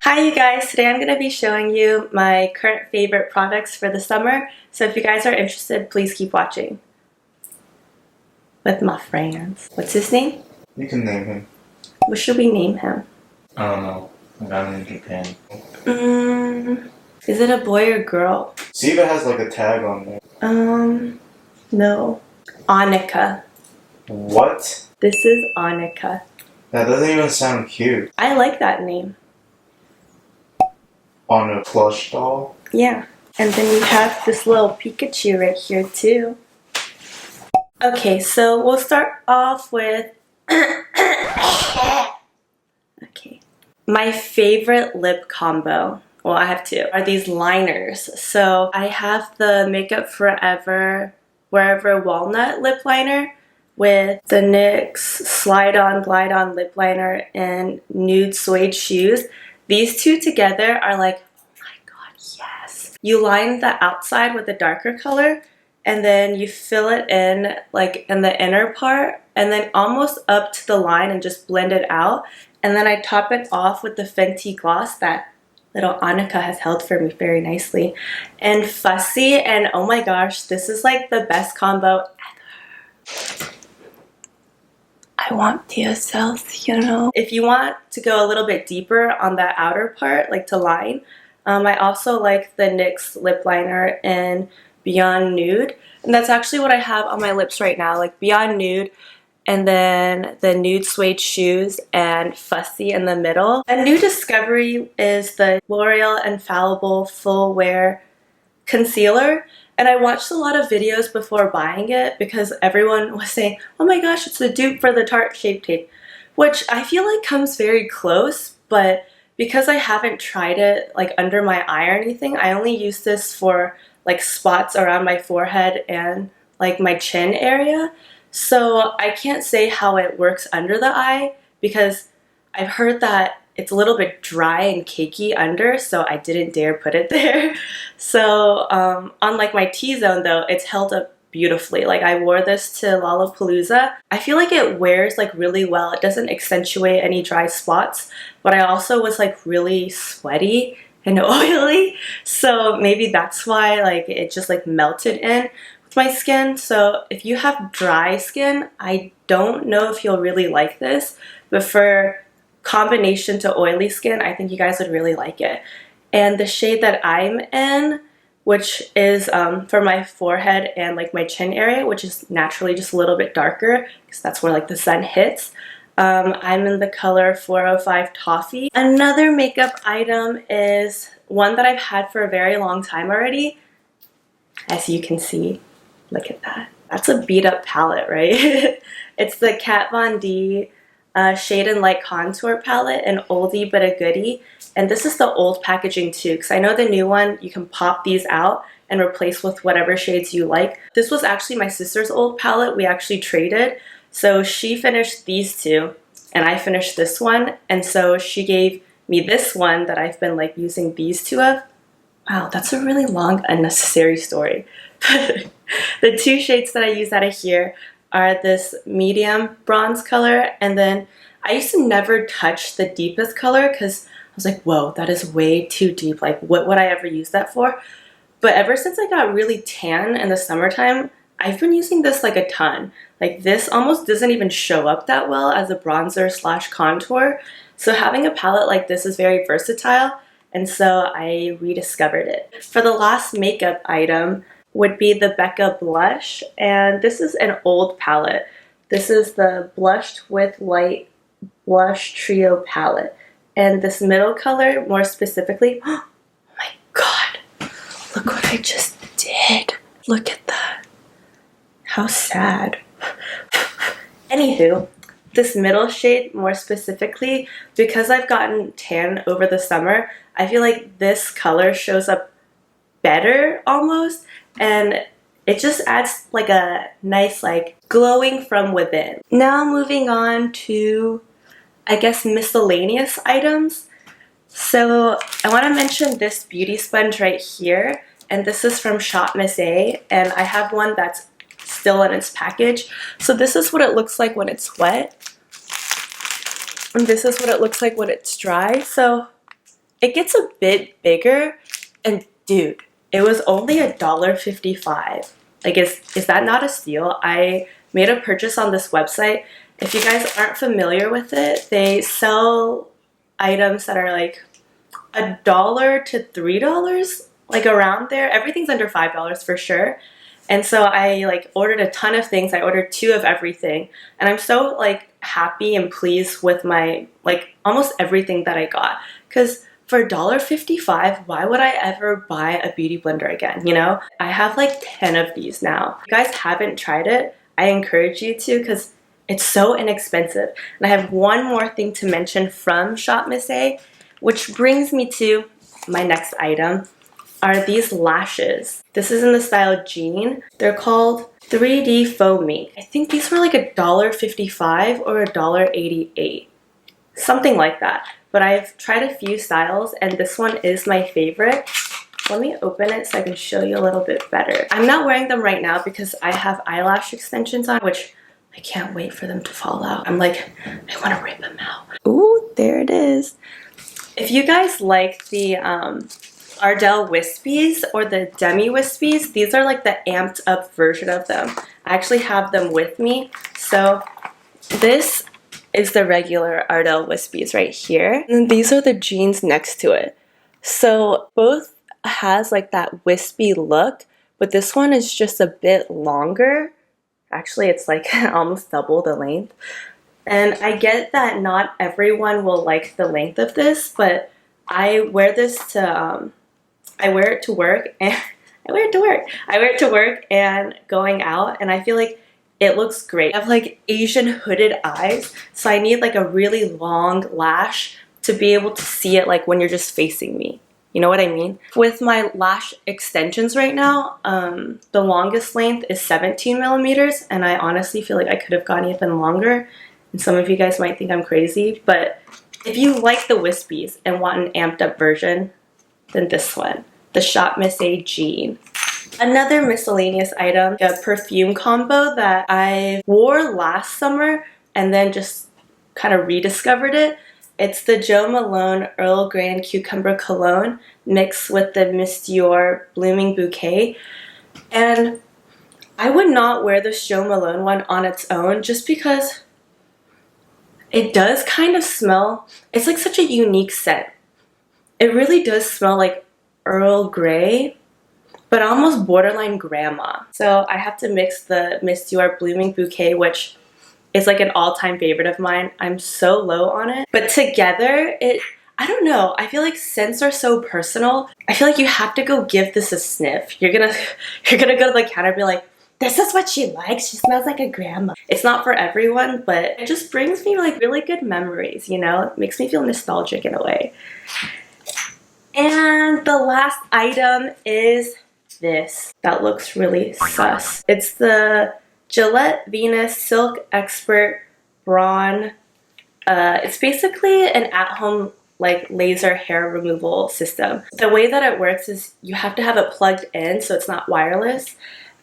Hi you guys, today I'm going to be showing you my current favorite products for the summer, so if you guys are interested, please keep watching. With my friends. What's his name? You can name him. What should we name him? I don't know. I got him in Japan. Is it a boy or girl? See if it has like a tag on there. No. Annika. What? This is Annika. That doesn't even sound cute. I like that name. On a plush doll? Yeah. And then we have this little Pikachu right here too. Okay, so we'll start off with okay. My favorite lip combo, well I have two, are these liners. So I have the Makeup Forever Wherever Walnut lip liner with the NYX Slide On Glide On lip liner and Nude Suede shoes. These two together are like, oh my god, yes. You line the outside with a darker color and then you fill it in like in the inner part and then almost up to the line and just blend it out. And then I top it off with the Fenty gloss that little Annika has held for me very nicely. And Fussy, and oh my gosh, this is like the best combo ever. I want TSLs, you know. If you want to go a little bit deeper on that outer part, like to line, I also like the NYX lip liner in Beyond Nude. And that's actually what I have on my lips right now, like Beyond Nude, and then the Nude Suede shoes and Fussy in the middle. A new discovery is the L'Oreal Infallible Full Wear Concealer. And I watched a lot of videos before buying it because everyone was saying, oh my gosh, it's a dupe for the Tarte Shape Tape, which I feel like comes very close, but because I haven't tried it like under my eye or anything, I only use this for like spots around my forehead and like my chin area. So I can't say how it works under the eye because I've heard that it's a little bit dry and cakey under, so I didn't dare put it there. So on like my T-zone though, it's held up beautifully. Like I wore this to Lollapalooza. I feel like it wears like really well. It doesn't accentuate any dry spots, but I also was like really sweaty and oily. So maybe that's why like it just like melted in with my skin. So if you have dry skin, I don't know if you'll really like this, but for combination to oily skin, I think you guys would really like it. And the shade that I'm in, which is for my forehead and like my chin area, which is naturally just a little bit darker because that's where like the sun hits. I'm in the color 405 Toffee. Another makeup item is one that I've had for a very long time already. As you can see, look at that. That's a beat up palette, right? It's the Kat Von D Shade and Light Contour Palette, an oldie but a goodie. And this is the old packaging too, because I know the new one, you can pop these out and replace with whatever shades you like. This was actually my sister's old palette. We actually traded. So she finished these two and I finished this one. And so she gave me this one that I've been like using these two of. Wow, that's a really long, unnecessary story. The two shades that I use out of here are this medium bronze color, and then I used to never touch the deepest color because I was like, whoa, that is way too deep. Like, what would I ever use that for? But ever since I got really tan in the summertime, I've been using this like a ton. Like this almost doesn't even show up that well as a bronzer slash contour. So having a palette like this is very versatile, and so I rediscovered it. For the last makeup item would be the Becca blush, and this is an old palette. This is the Blushed with Light Blush Trio palette. And this middle color, more specifically, oh my god, look what I just did. Look at that. How sad. Anywho, this middle shade more specifically, because I've gotten tan over the summer, I feel like this color shows up better almost, and it just adds like a nice like glowing from within. Now moving on to, I guess, miscellaneous items. So I want to mention this beauty sponge right here, and this is from Shop Miss A, and I have one that's still in its package. So this is what it looks like when it's wet, and this is what it looks like when it's dry. So it gets a bit bigger, and dude, it was only $1.55. Like, is that not a steal? I made a purchase on this website. If you guys aren't familiar with it, they sell items that are like $1 to $3, like around there. Everything's under $5 for sure. And so I like ordered a ton of things. I ordered 2 of everything, and I'm so like happy and pleased with my like almost everything that I got, because for $1.55, why would I ever buy a beauty blender again, you know? I have like 10 of these now. If you guys haven't tried it, I encourage you to, because it's so inexpensive. And I have one more thing to mention from Shop Miss A, which brings me to my next item, are these lashes. This is in the style Jean. They're called 3D Faux Mink. I think these were like $1.55 or $1.88. Something like that. But I've tried a few styles, and this one is my favorite. Let me open it so I can show you a little bit better. I'm not wearing them right now because I have eyelash extensions on, which I can't wait for them to fall out. I'm like, I want to rip them out. Ooh, there it is. If you guys like the Ardell Wispies or the Demi Wispies, these are like the amped up version of them. I actually have them with me. So this is the regular Ardell Wispies right here. And these are the jeans next to it. So both has like that wispy look, but this one is just a bit longer. Actually, it's like almost double the length. And I get that not everyone will like the length of this, but I wear this to I wear it to work, and I wear it to work and going out, and I feel like it looks great. I have like Asian hooded eyes, so I need like a really long lash to be able to see it like when you're just facing me. You know what I mean? With my lash extensions right now, the longest length is 17 millimeters, and I honestly feel like I could have gone even longer. And some of you guys might think I'm crazy, but if you like the wispies and want an amped up version, then this one, the Shop Miss A Jean. Another miscellaneous item, a perfume combo that I wore last summer and then just kind of rediscovered it. It's the Jo Malone Earl Grey and Cucumber Cologne mixed with the Miss Dior Blooming Bouquet. And I would not wear this Jo Malone one on its own just because it does kind of smell, it's like such a unique scent. It really does smell like Earl Grey, but almost borderline grandma. So I have to mix the Miss Dior Blooming Bouquet, which is like an all-time favorite of mine. I'm so low on it. But together, I don't know. I feel like scents are so personal. I feel like you have to go give this a sniff. You're gonna go to the counter and be like, this is what she likes. She smells like a grandma. It's not for everyone, but it just brings me like really good memories, you know? It makes me feel nostalgic in a way. And the last item is this. That looks really sus. It's the Gillette Venus Silk Expert Braun. It's basically an at-home like laser hair removal system. The way that it works is you have to have it plugged in so it's not wireless.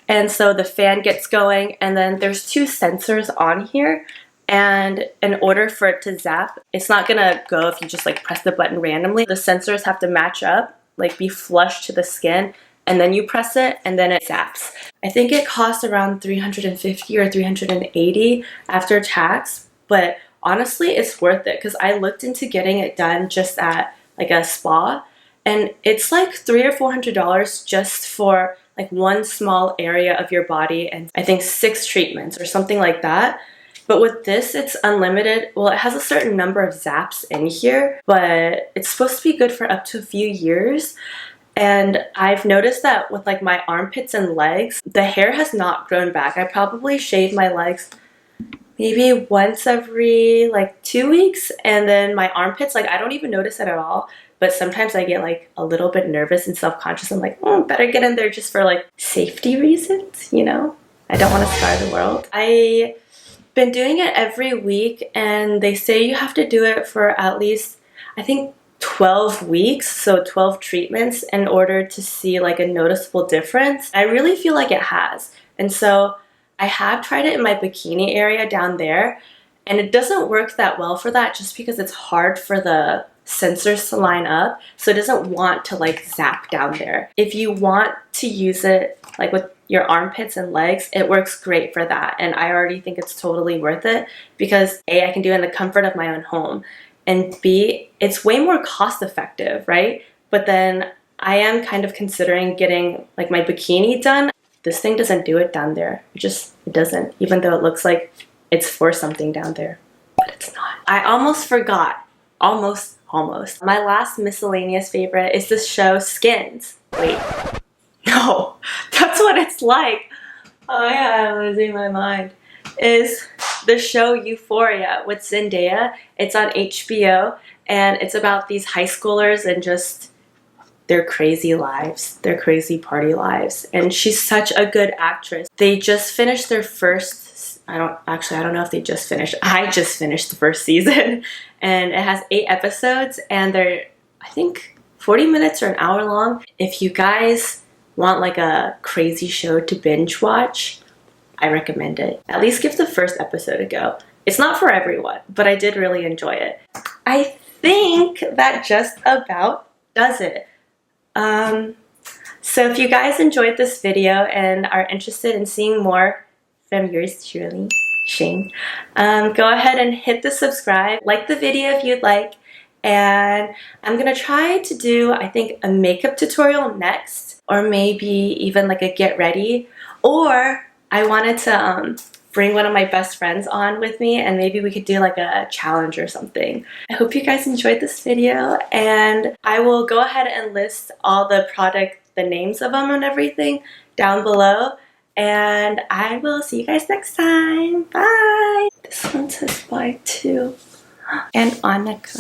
And so the fan gets going, and then there's 2 sensors on here. And in order for it to zap, it's not gonna go if you just like press the button randomly. The sensors have to match up, like be flush to the skin, and then you press it and then it zaps. I think it costs around $350 or $380 after tax, but honestly it's worth it because I looked into getting it done just at like a spa, and it's like $300 or $400 just for like one small area of your body, and I think 6 treatments or something like that. But with this, it's unlimited. Well, it has a certain number of zaps in here, but it's supposed to be good for up to a few years. And I've noticed that with like my armpits and legs, the hair has not grown back. I probably shave my legs maybe once every like 2 weeks, and then my armpits, like I don't even notice it at all. But sometimes I get like a little bit nervous and self-conscious. I'm like, oh, better get in there just for like safety reasons, you know? I don't want to scar the world. I've been doing it every week, and they say you have to do it for at least, I think, 12 weeks, so 12 treatments in order to see like a noticeable difference. I really feel like it has. And so I have tried it in my bikini area down there, and it doesn't work that well for that just because it's hard for the sensors to line up, so it doesn't want to like zap down there. If you want to use it like with your armpits and legs, it works great for that, and I already think it's totally worth it because A, I can do it in the comfort of my own home, and B, it's way more cost effective, right? But then I am kind of considering getting like my bikini done. This thing doesn't do it down there. It doesn't, even though it looks like it's for something down there, but it's not. I almost forgot. Almost. My last miscellaneous favorite is this show, Skins. Wait. No, that's what it's like. Oh yeah, I'm losing my mind. Is the show Euphoria with Zendaya. It's on HBO, and it's about these high schoolers and just their crazy lives, their crazy party lives. And she's such a good actress. They just finished their first, I don't know if they just finished. I just finished the first season, and it has 8 episodes, and they're, I think, 40 minutes or an hour long. If you guys want like a crazy show to binge watch, I recommend it. At least give the first episode a go. It's not for everyone, but I did really enjoy it. I think that just about does it. So if you guys enjoyed this video and are interested in seeing more from yours truly, Xing, go ahead and hit the subscribe, like the video if you'd like, and I'm gonna try to do, I think, a makeup tutorial next, or maybe even like a get ready, or I wanted to bring one of my best friends on with me, and maybe we could do like a challenge or something. I hope you guys enjoyed this video, and I will go ahead and list all the the names of them and everything down below, and I will see you guys next time. Bye! This one says bye too. And Annika.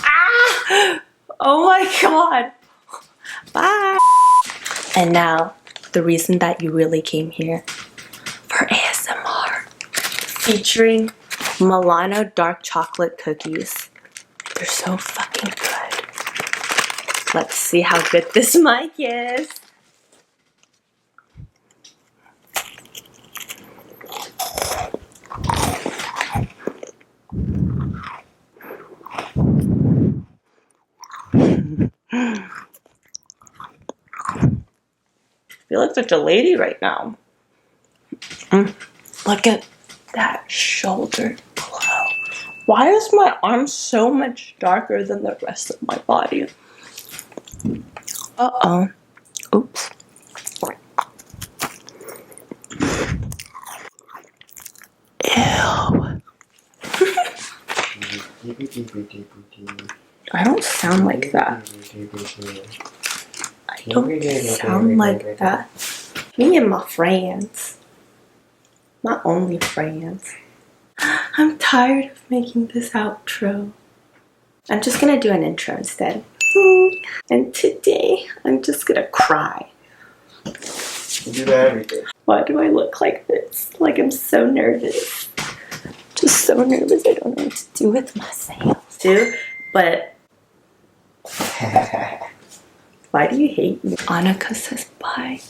Ah! Oh my god! Bye! And now, the reason that you really came here, for ASMR, featuring Milano dark chocolate cookies. They're so fucking good. Let's see how good this mic is. I feel like such a lady right now. Look at that shoulder glow. Why is my arm so much darker than the rest of my body? Uh-oh. Oops. Ew. I don't sound like that. I don't sound like that. Me and my friends. Not only friends. I'm tired of making this outro. I'm just gonna do an intro instead. And today, I'm just gonna cry. You do that every day. Why do I look like this? Like I'm so nervous. Just so nervous I don't know what to do with myself. Too, but why do you hate me? Annika says bye.